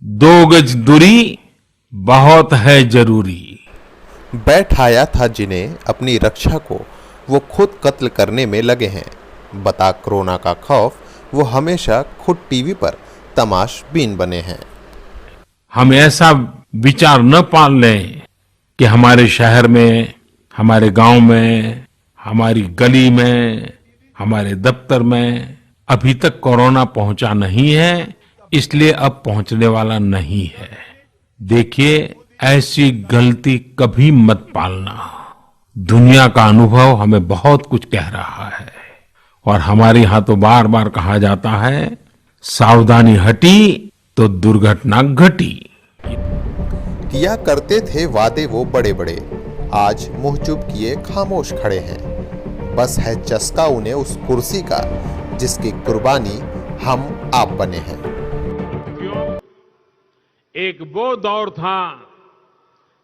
दो गज दूरी बहुत है जरूरी। बैठाया था जिन्हें अपनी रक्षा को वो खुद कत्ल करने में लगे हैं। बता कोरोना का खौफ वो हमेशा खुद टीवी पर तमाशबीन बने हैं। हम ऐसा विचार न पाल लें कि हमारे शहर में, हमारे गांव में, हमारी गली में, हमारे दफ्तर में अभी तक कोरोना पहुंचा नहीं है, इसलिए अब पहुंचने वाला नहीं है। देखिए, ऐसी गलती कभी मत पालना। दुनिया का अनुभव हमें बहुत कुछ कह रहा है और हमारे यहां तो बार बार कहा जाता है, सावधानी हटी तो दुर्घटना घटी। किया करते थे वादे वो बड़े बड़े, आज मुंह चुप किए खामोश खड़े हैं। बस है चस्का उन्हें उस कुर्सी का जिसकी कुर्बानी हम आप बने हैं। एक वो दौर था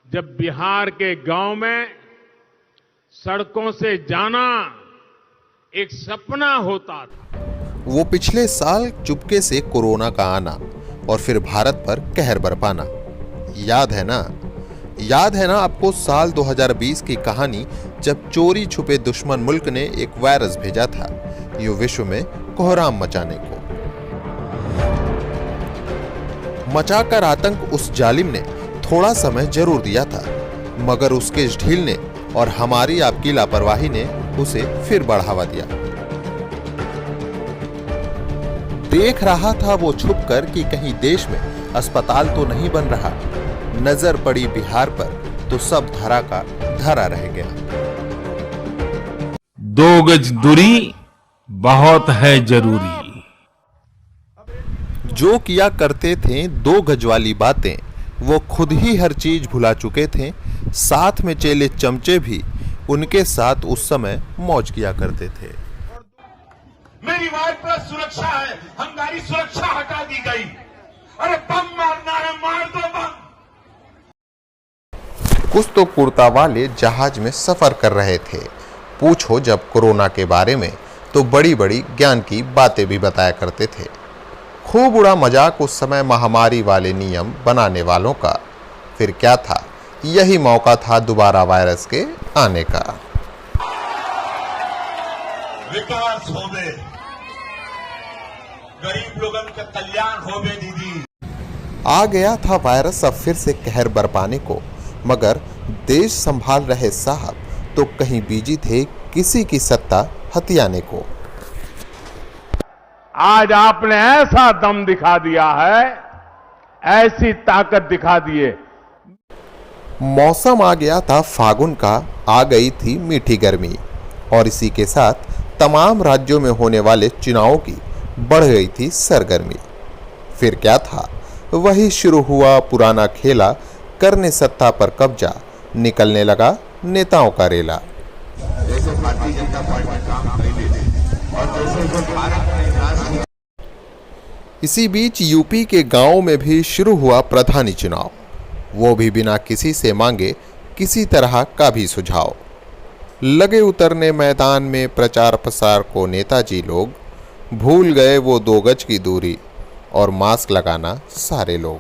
जब बिहार के गांव में सड़कों से जाना एक सपना होता था। वो पिछले साल चुपके से कोरोना का आना और फिर भारत पर कहर बरपाना याद है ना? याद है ना आपको साल 2020 की कहानी, जब चोरी छुपे दुश्मन मुल्क ने एक वायरस भेजा था यूं विश्व में कोहराम मचाने को। मचाकर आतंक उस जालिम ने थोड़ा समय जरूर दिया था, मगर उसके इस ढील ने और हमारी आपकी लापरवाही ने उसे फिर बढ़ावा दिया। देख रहा था वो छुपकर कि कहीं देश में अस्पताल तो नहीं बन रहा। नजर पड़ी बिहार पर तो सब धरा का धरा रह गया। दो गज दूरी बहुत है जरूरी। जो किया करते थे 2 गज वाली बातें, वो खुद ही हर चीज भुला चुके थे। साथ में चेले चमचे भी उनके साथ उस समय मौज किया करते थे। मेरी वाइफ पर सुरक्षा है, हमारी सुरक्षा हटा दी गई। अरे बम मारना है, मार दो बम। कुछ तो कुर्ता वाले जहाज में सफर कर रहे थे। पूछो जब कोरोना के बारे में तो बड़ी बड़ी ज्ञान की बातें भी बताया करते थे। खूब उड़ा मजाक उस समय महामारी वाले नियम बनाने वालों का। फिर क्या था, यही मौका था दोबारा वायरस के आने का। विकास होवे, गरीब लोगों का कल्याण होवे दीदी। आ गया था वायरस अब फिर से कहर बरपाने को, मगर देश संभाल रहे साहब तो कहीं बिजी थे किसी की सत्ता हथियाने को। आज आपने ऐसा दम दिखा दिया है, ऐसी ताकत दिखा दिए। मौसम आ गया था फागुन का, आ गई थी मीठी गर्मी और इसी के साथ तमाम राज्यों में होने वाले चुनावों की बढ़ गई थी सरगर्मी। फिर क्या था, वही शुरू हुआ पुराना खेला, करने सत्ता पर कब्जा, निकलने लगा नेताओं का रेला। जैसे भारतीय जनता पार्टी काम कर रही है और जैसे भारत में इसी बीच यूपी के गांव में भी शुरू हुआ प्रधानी चुनाव, वो भी बिना किसी से मांगे किसी तरह का भी सुझाव। लगे उतरने मैदान में प्रचार प्रसार को नेताजी लोग, भूल गए वो 2 गज की दूरी और मास्क लगाना सारे लोग।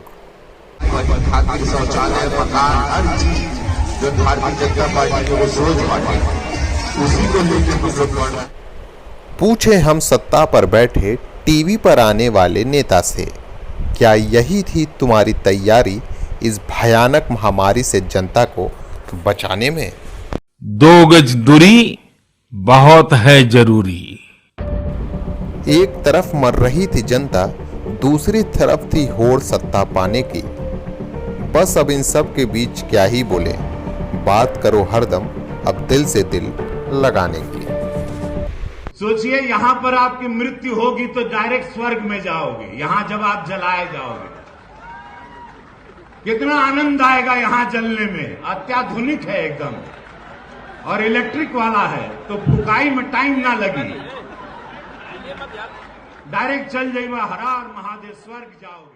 शौचालय, मकान, हर चीज जो भारतीय जनता पार्टी को सोच बांटे, उसी को लेकर पूछे हम सत्ता पर बैठे टीवी पर आने वाले नेता से, क्या यही थी तुम्हारी तैयारी इस भयानक महामारी से जनता को बचाने में? 2 गज दूरी बहुत है जरूरी। एक तरफ मर रही थी जनता, दूसरी तरफ थी होड़ सत्ता पाने की। बस अब इन सब के बीच क्या ही बोले, बात करो हरदम अब दिल से दिल लगाने की। सोचिए, यहाँ पर आपकी मृत्यु होगी तो डायरेक्ट स्वर्ग में जाओगे। यहाँ जब आप जलाए जाओगे, कितना आनंद आएगा यहाँ जलने में। अत्याधुनिक है एकदम और इलेक्ट्रिक वाला है, तो फुकाई में टाइम ना लगी, डायरेक्ट चल जाइए, हर हर महादेव, स्वर्ग जाओगे।